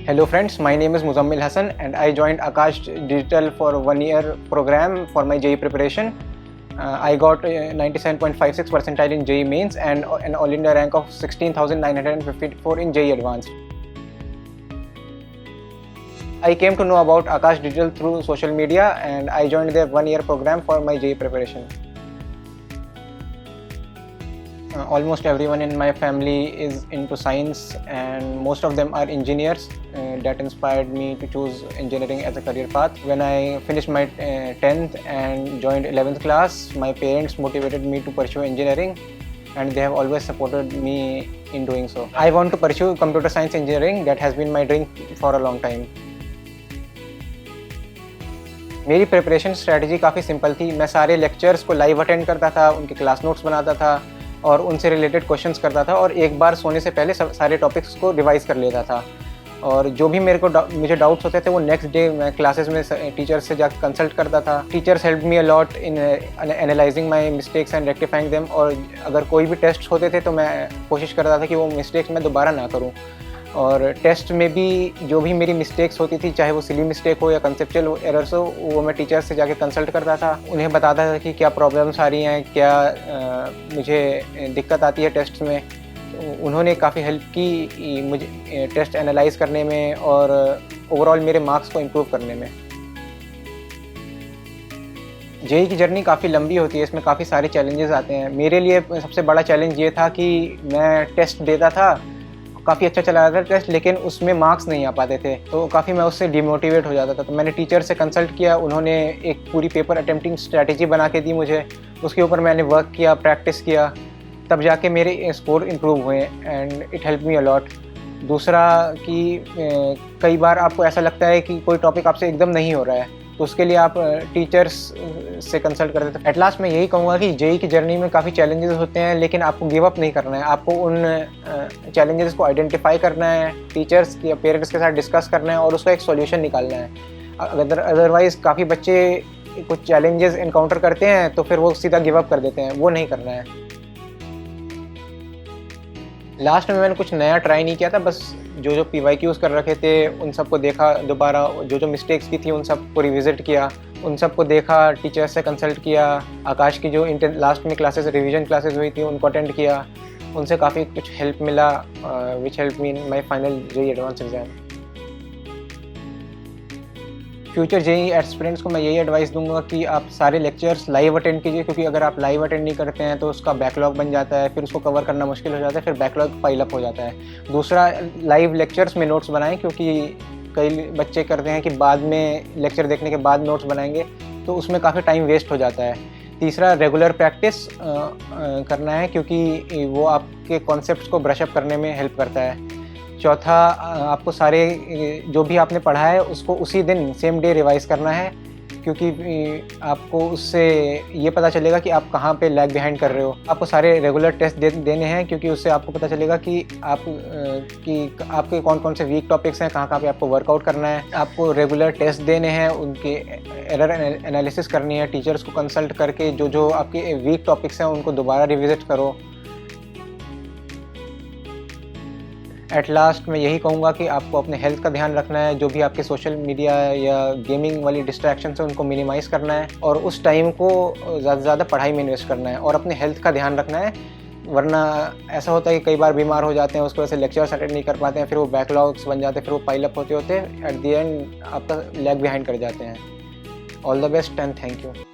Hello friends, my name is Muzammil Hassan and I joined Akash Digital for a 1-year program for my JEE preparation. I got 97.56 percentile in JEE Mains and an All India rank of 16,954 in JEE Advanced. I came to know about Akash Digital through social media and I joined their 1-year program for my JEE preparation. Almost everyone in my family is into science and most of them are engineers. That inspired me to choose engineering as a career path. When I finished my 10th and joined 11th class, my parents motivated me to pursue engineering and they have always supported me in doing so. I want to pursue computer science engineering. That has been my dream for a long time. मेरी preparation strategy काफ़ी simple थी. मैं सारे lectures को live attend करता था, उनके class notes बनाता था और उनसे रिलेटेड क्वेश्चंस करता था और एक बार सोने से पहले सारे टॉपिक्स को रिवाइज कर लेता था. और जो भी मुझे डाउट्स होते थे वो नेक्स्ट डे मैं क्लासेस में टीचर्स से जाकर कंसल्ट करता था. Teachers help me a lot in analysing my mistakes and rectifying them. और अगर कोई भी टेस्ट होते थे तो मैं कोशिश करता था कि वो मिस्टेक्स मैं दोबारा ना करूँ. और टेस्ट में भी जो भी मेरी मिस्टेक्स होती थी, चाहे वो सिली मिस्टेक हो या कंसेप्चुअल एरर्स हो, वो मैं टीचर से जाके कंसल्ट करता था. उन्हें बताता था कि क्या प्रॉब्लम्स आ रही हैं, क्या मुझे दिक्कत आती है टेस्ट में. तो उन्होंने काफ़ी हेल्प की मुझे टेस्ट एनालाइज करने में और ओवरऑल मेरे मार्क्स को इम्प्रूव करने में. जेईई की जर्नी काफ़ी लंबी होती है, इसमें काफ़ी सारे चैलेंजेस आते हैं. मेरे लिए सबसे बड़ा चैलेंज ये था कि मैं टेस्ट देता था, काफ़ी अच्छा चला रहा था टेस्ट, लेकिन उसमें मार्क्स नहीं आ पाते थे. तो काफ़ी मैं उससे डिमोटिवेट हो जाता था. तो मैंने टीचर से कंसल्ट किया. उन्होंने एक पूरी पेपर अटेम्प्टिंग स्ट्रैटेजी बना के दी मुझे. उसके ऊपर मैंने वर्क किया, प्रैक्टिस किया, तब जाके मेरे स्कोर इम्प्रूव हुए and it help me a lot. दूसरा कि कई बार आपको ऐसा लगता है कि कोई टॉपिक आपसे एकदम नहीं हो रहा है, तो उसके लिए आप टीचर्स से कंसल्ट करते थे. एट लास्ट मैं यही कहूँगा कि जेईई की जर्नी में काफ़ी चैलेंजेस होते हैं, लेकिन आपको गिव अप नहीं करना है. आपको उन चैलेंजेस को आइडेंटिफाई करना है, टीचर्स या पेरेंट्स के साथ डिस्कस करना है और उसका एक सॉल्यूशन निकालना है. अदरवाइज़ काफ़ी बच्चे कुछ चैलेंजेस इनकाउंटर करते हैं तो फिर वो सीधा गिव अप कर देते हैं. वो नहीं करना है. लास्ट में मैंने कुछ नया ट्राई नहीं किया था. बस जो PYQs कर रखे थे उन सबको देखा दोबारा, जो मिस्टेक्स की थी उन सबको रिविज़िट किया, उन सबको देखा, टीचर्स से कंसल्ट किया. आकाश की जो लास्ट में क्लासेस रिवीजन क्लासेस हुई थी उनको अटेंड किया. उनसे काफ़ी कुछ हेल्प मिला which help me in my final JEE advance exam. Future JEE aspirants को मैं यही एडवाइस दूंगा कि आप सारे लेक्चर्स लाइव अटेंड कीजिए, क्योंकि अगर आप लाइव अटेंड नहीं करते हैं तो उसका बैकलॉग बन जाता है, फिर उसको कवर करना मुश्किल हो जाता है, फिर बैकलॉग पाइल अप हो जाता है. दूसरा, लाइव लेक्चर्स में नोट्स बनाएं, क्योंकि कई बच्चे करते हैं कि बाद में लेक्चर देखने के बाद नोट्स बनाएंगे तो उसमें काफ़ी टाइम वेस्ट हो जाता है. तीसरा, रेगुलर प्रैक्टिस करना है, क्योंकि वो आपके कॉन्सेप्ट्स को ब्रशअप करने में हेल्प करता है. चौथा, आपको सारे जो भी आपने पढ़ा है उसको उसी दिन सेम डे रिवाइज करना है, क्योंकि आपको उससे ये पता चलेगा कि आप कहाँ पे लैग बिहाइंड कर रहे हो. आपको सारे रेगुलर टेस्ट देने हैं, क्योंकि उससे आपको पता चलेगा कि आपके कौन कौन से वीक टॉपिक्स हैं, कहाँ पे आपको वर्कआउट करना है. आपको रेगुलर टेस्ट देने हैं, उनके एरर एनालिसिस करनी है. टीचर्स को कंसल्ट करके जो आपके वीक टॉपिक्स हैं उनको दोबारा रिविजिट करो. एट लास्ट मैं यही कहूँगा कि आपको अपने हेल्थ का ध्यान रखना है. जो भी आपके सोशल मीडिया या गेमिंग वाली डिस्ट्रैक्शंस हैं उनको मिनिमाइज़ करना है और उस टाइम को ज़्यादा से ज़्यादा पढ़ाई में इन्वेस्ट करना है और अपने हेल्थ का ध्यान रखना है. वरना ऐसा होता है कि कई बार बीमार हो जाते हैं, उसकी वजह से लेक्चर्स अटेंड नहीं कर पाते हैं, फिर वो बैकलॉग्स बन जाते हैं, फिर वो पाइल अप होते एट द एंड आपका लैग बिहाइंड कर जाते हैं. All the best and thank you.